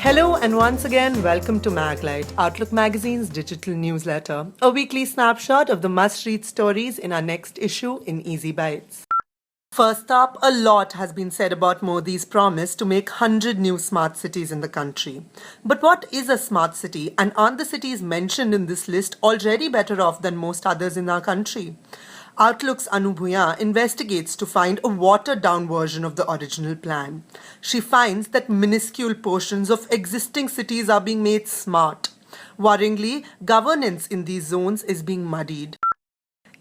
Hello and once again, welcome to Maglight, Outlook Magazine's digital newsletter, a weekly snapshot of the must-read stories in our next issue in Easy Bites. First up, a lot has been said about Modi's promise to make 100 new smart cities in the country. But what is a smart city, and aren't the cities mentioned in this list already better off than most others in our country? Outlook's Anu Bhuyan investigates to find a watered-down version of the original plan. She finds that minuscule portions of existing cities are being made smart. Worryingly, governance in these zones is being muddied.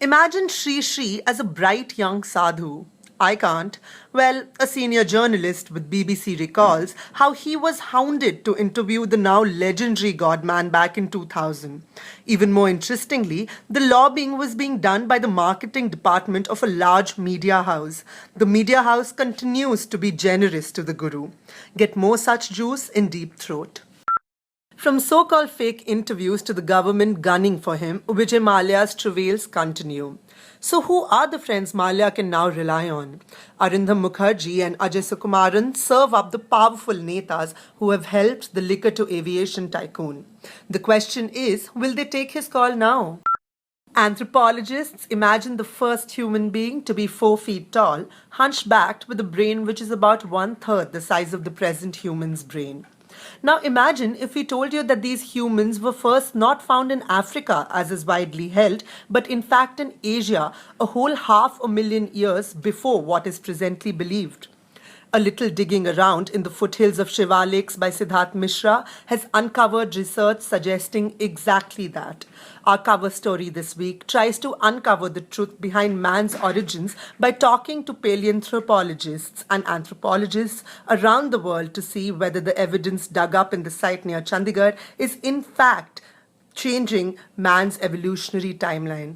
Imagine Sri Sri as a bright young sadhu. I can't. Well, a senior journalist with BBC recalls how he was hounded to interview the now legendary Godman back in 2000. Even more interestingly, the lobbying was being done by the marketing department of a large media house. The media house continues to be generous to the guru. Get more such juice in Deep Throat. From so-called fake interviews to the government gunning for him, Vijay Mallya's travails continue. So who are the friends Mallya can now rely on? Arindam Mukherjee and Ajay Sukumaran serve up the powerful netas who have helped the liquor to aviation tycoon. The question is, will they take his call now? Anthropologists imagine the first human being to be 4 feet tall, hunchbacked with a brain which is about 1/3 the size of the present human's brain. Now imagine if we told you that these humans were first not found in Africa, as is widely held, but in fact in Asia, a whole 500,000 years before what is presently believed. A little digging around in the foothills of Shivalaks by Siddharth Mishra has uncovered research suggesting exactly that. Our cover story this week tries to uncover the truth behind man's origins by talking to paleoanthropologists and anthropologists around the world to see whether the evidence dug up in the site near Chandigarh is in fact changing man's evolutionary timeline.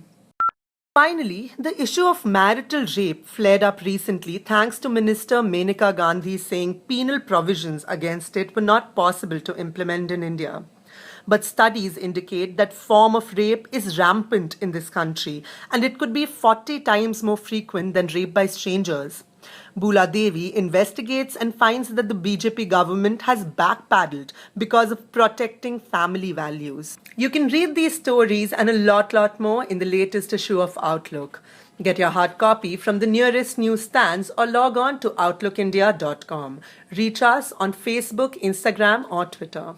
Finally, the issue of marital rape flared up recently thanks to Minister Menaka Gandhi saying penal provisions against it were not possible to implement in India. But studies indicate that form of rape is rampant in this country and it could be 40 times more frequent than rape by strangers. Bula Devi investigates and finds that the BJP government has backpedaled because of protecting family values. You can read these stories and a lot more in the latest issue of Outlook. Get your hard copy from the nearest newsstands or log on to outlookindia.com. Reach us on Facebook, Instagram or Twitter.